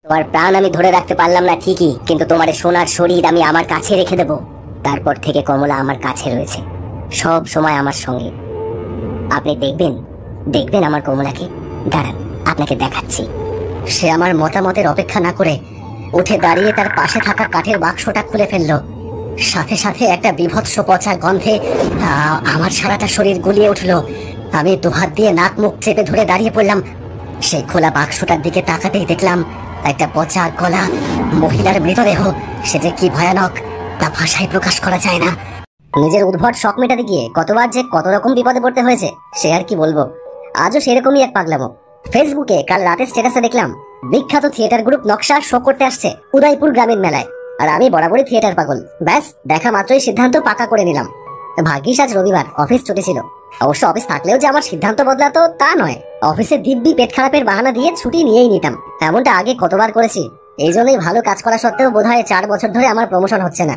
তোমার প্রাণ আমি ধরে রাখতে পারলাম না ঠিকই, কিন্তু তোমার এই সোনার শরীর আমি আমার কাছে রেখে দেব। তারপর থেকে কমলা আমার কাছে রয়েছে, সব সময় আমার সঙ্গে। আপনি দেখবেন, দেখবেন আমার কমলাকে। দাঁড়ান, আপনাকে দেখাচ্ছি। সে আমার মতামতের অপেক্ষা না করে উঠে দাঁড়িয়ে তার পাশে থাকা কাঠের বাক্সটা খুলে ফেললো। সাথে সাথে একটা বিভৎস পচা গন্ধে আমার সারাটা শরীর গুলিয়ে উঠলো। আমি দুহাত দিয়ে নাক মুখ চেপে ধরে দাঁড়িয়ে পড়লাম। সেই খোলা বাক্সটার দিকে তাকাতেই দেখলাম একটা পচা গলা মহিলার মৃতদেহ। সে যে কি ভয়ানক তা ভাষায় প্রকাশ করা যায় না। নিজের উদ্ভট শখ মেটাতে গিয়ে কতবার যে কত রকম বিপদে পড়তে হয়েছে সে আর কি বলবো। আজও সেরকমই এক পাগলামো। ফেসবুকে কাল রাতে স্ট্যাটাসে দেখলাম বিখ্যাত থিয়েটার গ্রুপ নকশা শো করতে আসছে উদয়পুর গ্রামীণ মেলায়। আর আমি বরাবরই থিয়েটার পাগল। ব্যাস দেখা মাত্রই সিদ্ধান্ত পাকা করে নিলাম। ভাগ্যিস আজ রবিবার, অফিস ছুটি ছিল। অবশ্য অফিস থাকলেও যে আমার সিদ্ধান্ত বদলাতো তা নয়। অফিসে দিব্যি পেট খারাপের বাহানা দিয়ে ছুটি নিয়েই নিতাম। এমনটা আগে কতবার করেছি। এই জন্যই ভালো কাজ করা সত্ত্বেও বোধহয় 4 বছর ধরে আমার প্রমোশন হচ্ছে না।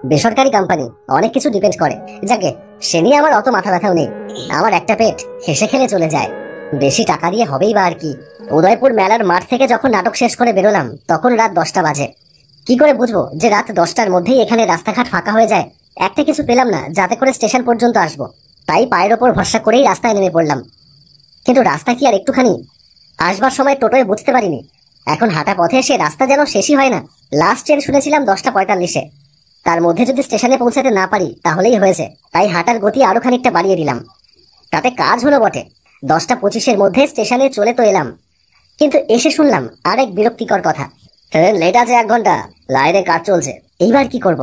বেসরকারি কোম্পানি, অনেক কিছু ডিপেন্ড করে। যাকে সে নিয়ে আমার অত মাথা ব্যথাও নেই। আমার একটা পেট হেসে খেলে চলে যায়। বেশি টাকা দিয়ে হবেই বা আর কি। উদয়পুর মেলার মাঠ থেকে যখন নাটক শেষ করে বেরোলাম তখন রাত 10টা বাজে। কি করে বুঝবো যে রাত 10টার মধ্যেই এখানে রাস্তাঘাট ফাঁকা হয়ে যায়? একটা কিছু পেলাম না যাতে করে স্টেশন পর্যন্ত আসবো। তাই পায়ের ওপর ভরসা করেই রাস্তায় নেমে পড়লাম। কিন্তু রাস্তা কি আর একটুখানি? আসবার সময় টোটোয় বুঝতে পারিনি। এখন হাঁটা পথে সে রাস্তা যেন শেষই হয় না। লাস্ট ট্রেন শুনেছিলাম 10টা 45-এ। তার মধ্যে যদি স্টেশনে পৌঁছাতে না পারি তাহলেই হয়েছে। তাই হাঁটার গতি আরো খানিকটা বাড়িয়ে দিলাম। তাতে কাজ হলো বটে। 10টা 25-এর মধ্যে স্টেশনে চলে তো এলাম, কিন্তু এসে শুনলাম আরেক বিরক্তিকর কথা। ট্রেন লেট আছে 1 ঘন্টা, লাইনে কাজ চলছে। এইবার কি করব?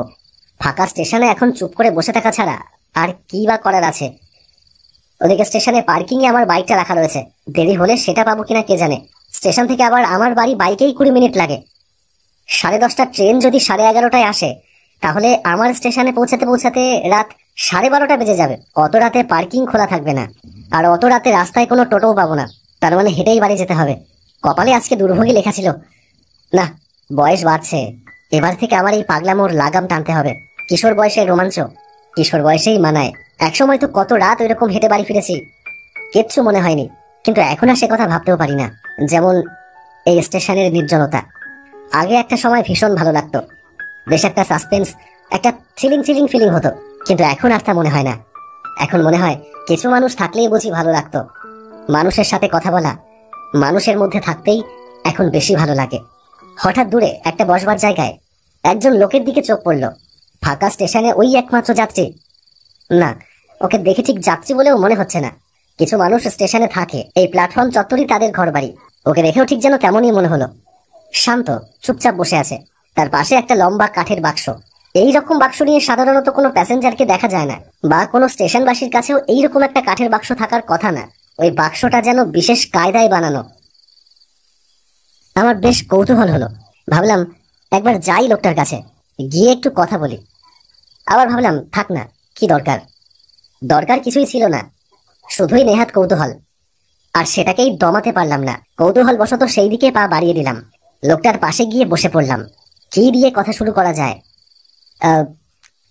ফাঁকা স্টেশনে এখন চুপ করে বসে থাকা ছাড়া আর কি বা করার আছে? ওদিকে স্টেশনে পার্কিং এ আমার বাইকটা রাখা রয়েছে। দেরি হলে সেটা পাবো কিনা কে জানে। স্টেশন থেকে আবার আমার বাড়ি বাইকেই 20 মিনিট লাগে। 10:30টার ট্রেন যদি 11:30টায় আসে তাহলে আমার স্টেশনে পৌঁছাতে পৌঁছাতে রাত 12:30 বেজে যাবে। অত রাতে পার্কিং খোলা থাকবে না, আর অত রাতে রাস্তায় কোনো টোটোও পাবো না। তার মানে হেঁটেই বাড়ি যেতে হবে। কপালে আজকে দুর্ভোগী লেখা ছিল। না, বয়স বাড়ছে, এবার থেকে আমার এই পাগলামোর লাগাম টানতে হবে। কিশোর বয়সের রোমাঞ্চ কিশোর বয়সেই মানায়। একসময় তো কত রাত ওইরকম হেঁটে বাড়ি ফিরেছি, কিচ্ছু মনে হয়নি। কিন্তু এখন আর সে কথা ভাবতেও পারি না। যেমন এই স্টেশনের নির্জনতা। আগে একটা সময় ভীষণ ভালো লাগতো, বেশ একটা সাসপেন্স, একটা থ্রিলিং থ্রিলিং ফিলিং হতো। কিন্তু এখন আর তা মনে হয় না। এখন মনে হয় কিছু মানুষ থাকলেই বুঝি ভালো লাগতো। মানুষের সাথে কথা বলা, মানুষের মধ্যে থাকতেই এখন বেশি ভালো লাগে। হঠাৎ দূরে একটা বসবার জায়গায় একজন লোকের দিকে চোখ পড়ল। ফাঁকা স্টেশনে ওই একমাত্র যাত্রী। না, ওকে দেখে ঠিক যাত্রী বলেও মনে হচ্ছে না। কিছু মানুষ স্টেশনে থাকে, এই প্ল্যাটফর্ম চত্বরই তাদের ঘর বাড়ি। ওকে দেখেও ঠিক যেন তেমনই মনে হলো। শান্ত, চুপচাপ বসে আছে। তার পাশে একটা লম্বা কাঠের বাক্স। এই রকম বাক্স নিয়ে সাধারণত কোনো প্যাসেঞ্জারকে দেখা যায় না, বা কোনো স্টেশনবাসীর কাছেও এইরকম একটা কাঠের বাক্স থাকার কথা না। ওই বাক্সটা যেন বিশেষ কায়দায় বানানো। আমার বেশ কৌতূহল হলো। ভাবলাম একবার যাই লোকটার কাছে, গিয়ে একটু কথা বলি। আবার ভাবলাম থাক না, কি দরকার? দরকার কিছুই ছিল না, শুধুই নেহাত কৌতূহল। আর সেটাকেই দমাতে পারলাম না। কৌতূহল বশত সেই দিকে পা বাড়িয়ে দিলাম। লোকটার পাশে গিয়ে বসে পড়লাম। কি দিয়ে কথা শুরু করা যায়?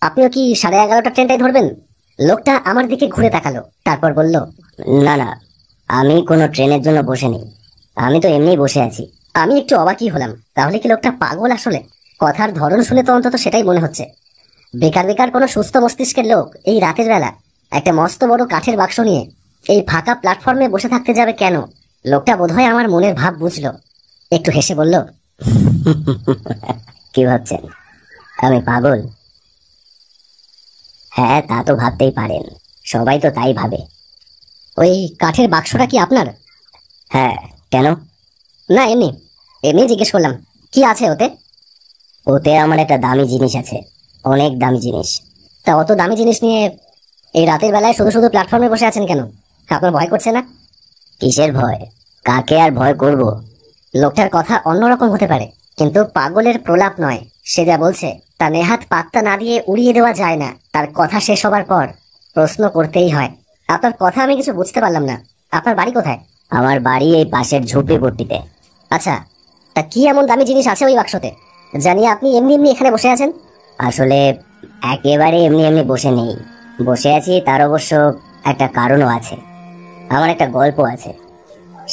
আপনিও কি 11:30 ট্রেনটাই ধরবেন? লোকটা আমার দিকে ঘুরে তাকালো, তারপর বলল, না না, আমি কোনো ট্রেনের জন্য বসে নেই, আমি তো এমনিই বসে আছি। আমি একটু অবাকই হলাম। তাহলে কি লোকটা পাগল আসলে? কথার ধরন শুনে তো অন্তত সেটাই মনে হচ্ছে। বেকার বেকার কোনো সুস্থ মস্তিষ্কের লোক এই রাতের বেলা একটা মস্ত বড় কাঠের বাক্স নিয়ে এই ফাঁকা প্ল্যাটফর্মে বসে থাকতে যাবে কেন? লোকটা বোধহয় আমার মনের ভাব বুঝলো। একটু হেসে বলল, কি ভাবছেন, আমি পাগল? হ্যাঁ, তা তো ভাবতেই পারেন, সবাই তো তাই ভাবে। ওই কাঠের বাক্সটা কি আপনার? হ্যাঁ, কেন? না, এমনি এমনি জিজ্ঞেস করলাম, কি আছে ওতে? ওতে আমার একটা দামি জিনিস আছে, অনেক দামি জিনিস। তা অত দামি জিনিস নিয়ে এই রাতের বেলায় শুধু শুধু প্ল্যাটফর্মে বসে আছেন কেন? আপনার ভয় করছে না? কিসের ভয়? কাকে আর ভয় করব? লোকটার কথা অন্যরকম হতে পারে, কিন্তু পাগলের প্রলাপ নয়। সে যা বলছে তা নেহাত পাত্তা না দিয়ে উড়িয়ে দেওয়া যায় না। তার কথা শেষ হবার পর প্রশ্ন করতেই হয়। আপনার কথা আমি কিছু বুঝতে পারলাম না। আপনার বাড়ি কোথায়? আমার বাড়ি এই পাশের ঝুপড়িপট্টিতে। আচ্ছা, তা কি এমন দামি জিনিস আছে ওই বাক্সতে জানিয়ে আপনি এমনি এমনি এখানে বসে আছেন? আসলে একেবারে এমনি এমনি বসে নেই, বসে আছি তার অবশ্য একটা কারণও আছে। আমার একটা গল্প আছে,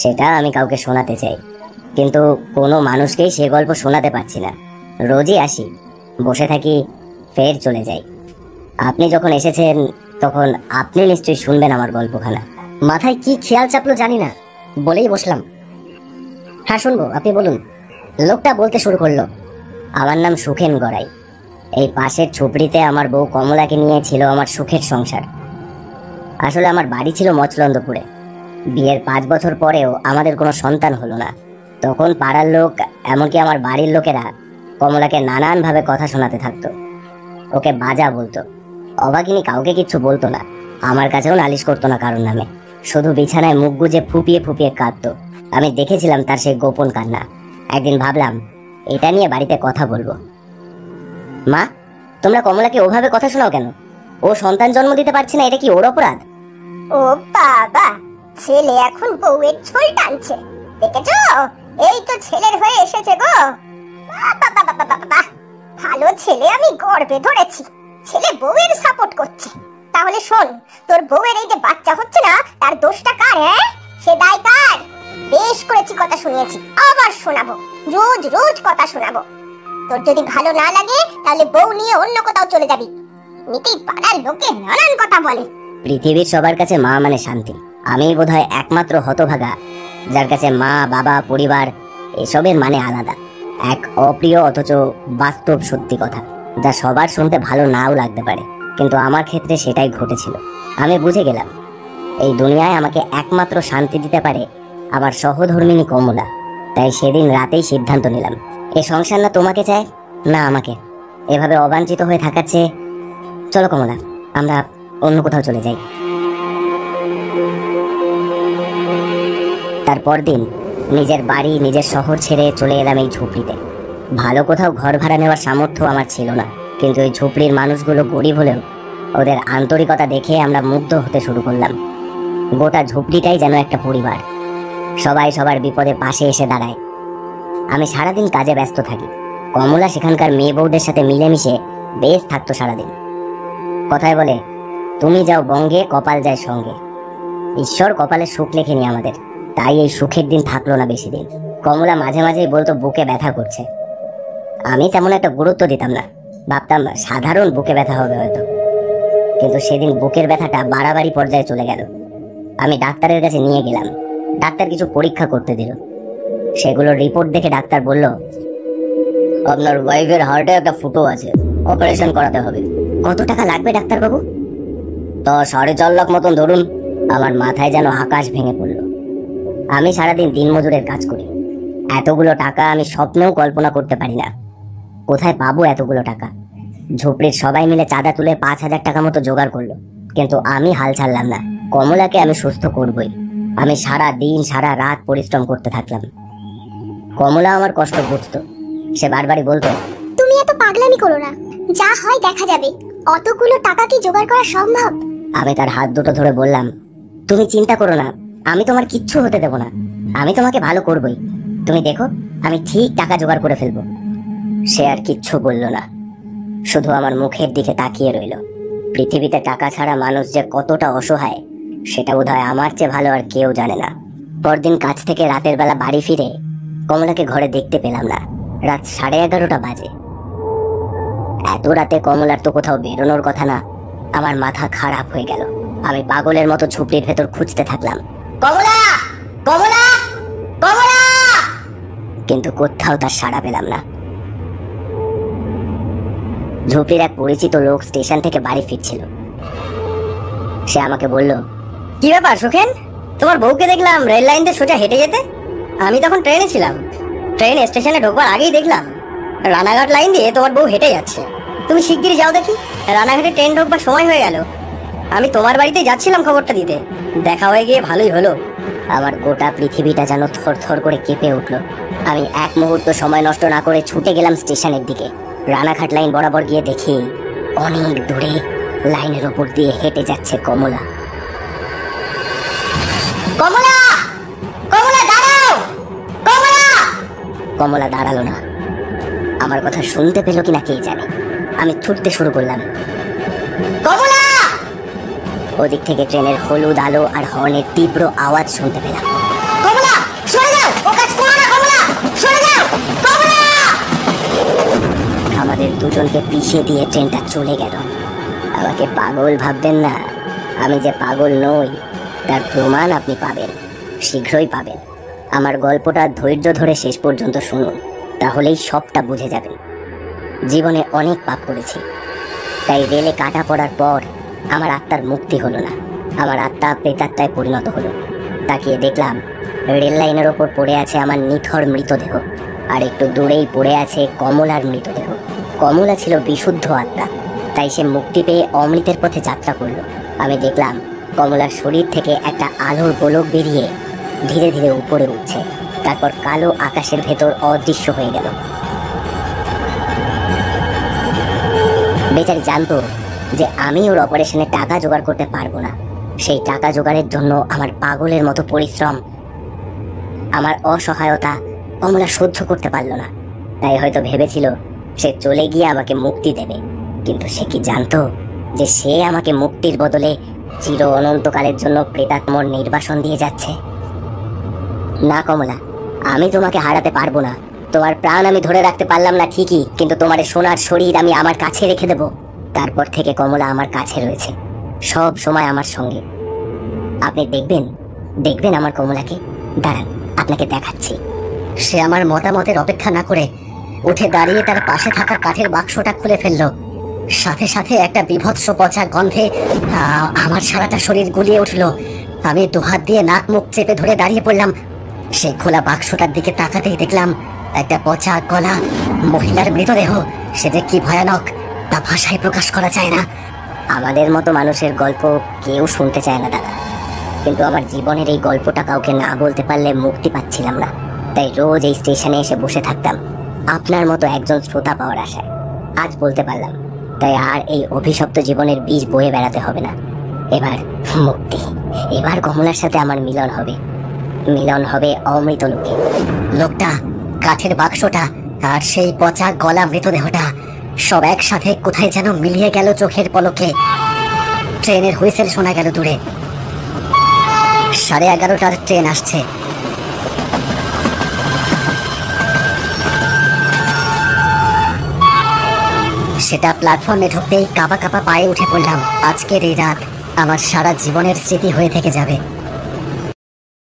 সেটা আমি কাউকে শোনাতে চাই। কিন্তু কোনো মানুষকেই সে গল্প শোনাতে পারছি না। রোজই আসি, বসে থাকি, ফের চলে যাই। আপনি যখন এসেছেন তখন আপনি নিশ্চয়ই শুনবেন আমার গল্পখানা। মাথায় কি খেয়াল চাপলো জানি না, বলেই বসলাম। হ্যাঁ শুনবো, আপনি বলুন। লোকটা বলতে শুরু করলো, আমার নাম সুখেন গড়াই। এই পাশের ঝুপড়িতে আমার বউ কমলাকে নিয়ে ছিল আমার সুখের সংসার। আসলে আমার বাড়ি ছিল মচলন্দপুরে। বিয়ের 5 বছর পরেও আমাদের কোনো সন্তান হলো না। তখন পাড়ার লোক, এমনকি আমার বাড়ির লোকেরা কমলাকে নানানভাবে কথা শোনাতে থাকতো। ওকে বাজা বলতো। অভাগিনী কাউকে কিচ্ছু বলতো না, আমার কাছেও নালিশ করতো না কারোর নামে। শুধু বিছানায় মুখ গুজে ফুপিয়ে ফুপিয়ে কাঁদতো। আমি দেখেছিলাম তার সেই গোপন কান্না। একদিন ভাবলাম এটা নিয়ে বাড়িতে কথা বলবো। মা, তোমরা কমলাকে ওভাবে কথা শোনাও কেন? ও সন্তান জন্ম দিতে পারছে না, এটা কি ওর অপরাধ? ও বাবা, ছেলে এখন বউয়ের ছোল টানছে, দেখেছো? এই তো ছেলের হয়ে এসেছে গো। বাবা বাবা বাবা, ভালো ছেলে আমি গর্বে ধরেছি। ছেলে বউয়ের সাপোর্ট করছে। তাহলে শোন, তোর বউয়ের এই যে বাচ্চা হচ্ছে না, তার দোষটা কার? হ্যাঁ, সে দায় কার? বেশ করেছি, কথা শুনিয়েছি, আবার শোনাবো, রোজ রোজ কথা শোনাবো। তোর যদি ভালো না লাগে তাহলে বউ নিয়ে অন্য কোথাও চলে যাবি। নিতেই পাড়ার লোকে নানান কথা বলে। পৃথিবীর সবার কাছে মা মানে শান্তি। আমি বোধহয় একমাত্র হতভাগা যার কাছে মা, বাবা, পরিবার এসবের মানে আলাদা। এক অপ্রিয় অথচ বাস্তব সত্যি কথা, যা সবার শুনতে ভালো নাও লাগতে পারে, কিন্তু আমার ক্ষেত্রে সেটাই ঘটেছিল। আমি বুঝে গেলাম এই দুনিয়ায় আমাকে একমাত্র শান্তি দিতে পারে আমার সহধর্মিণী কমলা। তাই সেদিন রাতেই সিদ্ধান্ত নিলাম, এ সংসার না তোমাকে চায় না আমাকে। এভাবে অবাঞ্ছিত হয়ে থাকার চেয়ে চলো কমলা, আমরা অন্য কোথাও চলে যাই। তারপর দিন নিজের বাড়ি, নিজের শহর ছেড়ে চলে এলাম এই ঝুপড়িতে। ভালো কোথাও ঘর ভাড়া নেওয়ার সামর্থ্য আমার ছিল না, কিন্তু এই ঝুপড়ির মানুষগুলো গরিব হলেও ওদের আন্তরিকতা দেখে আমরা মুগ্ধ হতে শুরু করলাম। গোটা ঝুপড়িটাই যেন একটা পরিবার, সবাই সবার বিপদে পাশে এসে দাঁড়ায়। আমি সারাদিন কাজে ব্যস্ত থাকি, কমলা সেখানকার মেয়ে বউদের সাথে মিলেমিশে বেশ থাকতো সারাদিন। কথায় বলে, তুমি যাও বঙ্গে, কপাল যায় সঙ্গে। ঈশ্বর কপালে সুখ লেখেনি আমাদের, তাই এই সুখের দিন থাকলো না বেশি দিন। কমলা মাঝে মাঝেই বলতো বুকে ব্যথা করছে। আমি তেমন একটা গুরুত্ব দিতাম না, ভাবতাম সাধারণ বুকে ব্যথা হবে হয়তো। কিন্তু সেদিন বুকের ব্যথাটা বাড়াবাড়ি পর্যায়ে চলে গেল। আমি ডাক্তারের কাছে নিয়ে গেলাম। ডাক্তার কিছু পরীক্ষা করতে দিল। সেগুলোর রিপোর্ট দেখে ডাক্তার বলল, আপনার ওয়াইফের হার্টে একটা ফুটো আছে, অপারেশন করাতে হবে। কত টাকা লাগবে ডাক্তারবাবু? তো 4.5 লাখ মতন ধরুন। আমার মাথায় যেন আকাশ ভেঙে পড়ল। আমি সারাদিন দিনমজুরের কাজ করি, এতগুলো টাকা আমি স্বপ্নেও কল্পনা করতে পারি না। কোথায় পাবো এতগুলো টাকা? ঝুপড়ির সবাই মিলে চাঁদা তুলে 5,000 টাকা মতো জোগাড় করলো, কিন্তু আমি হাল ছাড়লাম না। কমলাকে আমি সুস্থ করবই। আমি সারা দিন সারা রাত পরিশ্রম করতে থাকলাম। কমলা আমার কষ্ট বুঝতো। সে বারবারই বলতো, তুমি এত পাগলামি করো না, যা হয় দেখা যাবে। অতগুলো টাকা কি জোগাড় করা সম্ভব? আমি তার হাত দুটো ধরে বললাম, তুমি চিন্তা করো না, আমি তোমার কিচ্ছু হতে দেব না। আমি তোমাকে ভালো করবই, তুমি দেখো আমি ঠিক টাকা জোগাড় করে ফেলবো। সে আর কিচ্ছু বলল না, শুধু আমার মুখের দিকে তাকিয়ে রইল। পৃথিবীতে টাকা ছাড়া মানুষ যে কতটা অসহায় সেটা বোধহয় আমার চেয়ে ভালো আর কেউ জানে না। পরদিন কাজ থেকে রাতের বেলা বাড়ি ফিরে কমলাকে ঘরে দেখতে পেলাম না। রাত 11:30 বাজে। এত রাতে কমলার তো কোথাও বেরোনোর কথা না। আমার মাথা খারাপ হয়ে গেল। আমি পাগলের মতো ঝুপড়ির ভেতর খুঁজতে থাকলাম, কমলা, কমলা, কমলা, কিন্তু কোথাও তার সাড়া পেলাম না। ঝুপড়ির এক পরিচিত লোক স্টেশন থেকে বাড়ি ফিরছিল। সে আমাকে বলল, কি ব্যাপার সুখেন, তোমার বউকে দেখলাম রেল লাইন দিয়ে সোজা হেঁটে যেতে। আমি তখন ট্রেনে ছিলাম, ট্রেন স্টেশনে ঢোকবার আগেই দেখলাম রানাঘাট লাইন দিয়ে তোমার বউ হেঁটে যাচ্ছে। তুমি শিগগিরই যাও দেখি, রানাঘাটে ট্রেন ঢোকবার সময় হয়ে গেল। আমি তোমার বাড়িতে যাচ্ছিলাম খবরটা দিতে, দেখা হয়ে গিয়ে ভালোই হলো। আমার গোটা পৃথিবীটা যেন থরথর করে কেঁপে উঠল। আমি এক মুহূর্ত সময় নষ্ট না করে ছুটে গেলাম স্টেশনের দিকে। রানাঘাট লাইন বরাবর গিয়ে দেখি অনেক দূরে লাইনের উপর দিয়ে হেঁটে যাচ্ছে কমলা। কমলা, কমলা দাঁড়াও, কমলা! কমলা দাঁড়ালো না। আমার কথা শুনতে পেল কিনা কে জানে। আমি ছুটতে শুরু করলাম, কমলা! ওদিক থেকে ট্রেনের হলুদ আলো আর হর্নের তীব্র আওয়াজ শুনতে পেলাম। কমলা, সরে যাও, ও কাজ করো না কমলা! দুজনকে পিষে দিয়ে ট্রেনটা চলে গেল। আমাকে পাগল ভাববেন না, আমি যে পাগল নই তার প্রমাণ আপনি পাবেন, শীঘ্রই পাবেন। আমার গল্পটা ধৈর্য ধরে শেষ পর্যন্ত শুনুন, তাহলেই সবটা বুঝে যাবেন। জীবনে অনেক পাপ করেছি, তাই রেলে কাটা পড়ার পর আমার আত্মার মুক্তি হলো না, আমার আত্মা প্রেতাত্মায় পরিণত হলো। তাকিয়ে দেখলাম রেল লাইনের ওপর পড়ে আছে আমার নিথর মৃতদেহ, আর একটু দূরেই পড়ে আছে কমলার মৃতদেহ। কমলা ছিল বিশুদ্ধ আত্মা, তাই সে মুক্তি পেয়ে অমৃতের পথে যাত্রা করলো। আমি দেখলাম কমলার শরীর থেকে একটা আলোর গোলক বেরিয়ে ধীরে ধীরে উপরে উঠছে, তারপর কালো আকাশের ভেতর অদৃশ্য হয়ে গেল। বেচারি জানতো যে আমি ওর অপারেশনে টাকা জোগাড় করতে পারবো না। সেই টাকা জোগাড়ের জন্য আমার পাগলের মতো পরিশ্রম, আমার অসহায়তা কমলা সহ্য করতে পারল না। তাই হয়তো ভেবেছিল সে চলে গিয়ে আমাকে মুক্তি দেবে, কিন্তু সে কি জানতো যে সে আমাকে মুক্তির বদলে চির অনন্তকালের জন্য প্রেতাত্মর নির্বাসন দিয়ে যাচ্ছে। না কমলা, আমি তোমাকে হারাতে পারবো না। তোমার প্রাণ আমি ধরে রাখতে পারলাম না ঠিকই, কিন্তু তোমার সোনার শরীর আমি আমার কাছে রেখে দেব। তারপর থেকে কমলা আমার কাছে রয়েছে, সব সময় আমার সঙ্গে। আপনি দেখবেন, দেখবেন আমার কমলাকে। দাঁড়ান, আপনাকে দেখাচ্ছি। সে আমার মতামতের অপেক্ষা না করে উঠে দাঁড়িয়ে তার পাশে থাকা কাঠের বাক্সটা খুলে ফেললো। সাথে সাথে একটা বিভৎস পচা গন্ধে আমার সারাটা শরীর গুলিয়ে উঠলো। আমি দুহাত দিয়ে নাক মুখ চেপে ধরে দাঁড়িয়ে পড়লাম। সেই খোলা বাক্সটার দিকে তাকাতেই দেখলাম একটা পচা গলা মহিলার মৃতদেহ। সে যে কি ভয়ানক তা ভাষায় প্রকাশ করা যায় না। আমাদের মতো মানুষের গল্প কেউ শুনতে চায় না দাদা, কিন্তু আমার জীবনের এই গল্পটা কাউকে না বলতে পারলে মুক্তি পাচ্ছিলাম না। তাই রোজ এই স্টেশনে এসে বসে থাকতাম আপনার মতো একজন শ্রোতা পাওয়ার আশায়। আজ বলতে পারলাম, তাই আর এই অভিশপ্ত জীবনের বীজ বয়ে বেড়াতে হবে না। এবার মুক্তি, এবার কমলার সাথে আমার মিলন হবে, মিলন হবে অমৃত লোকে। লোকটা, কাঠের বাক্সটা আর সেই পচা গলা মৃতদেহটা সব একসাথে কোথায় যেন মিলিয়ে গেল চোখের পলকে। ট্রেনের হুইসেল শোনা গেল দূরে। 11:30টার ট্রেন আসছে। সেটা প্ল্যাটফর্মে ঢুকতেই কাঁপা কাঁপা পায়ে উঠে পড়লাম। আজকের এই রাত আমার সারা জীবনের স্মৃতি হয়ে থেকে যাবে।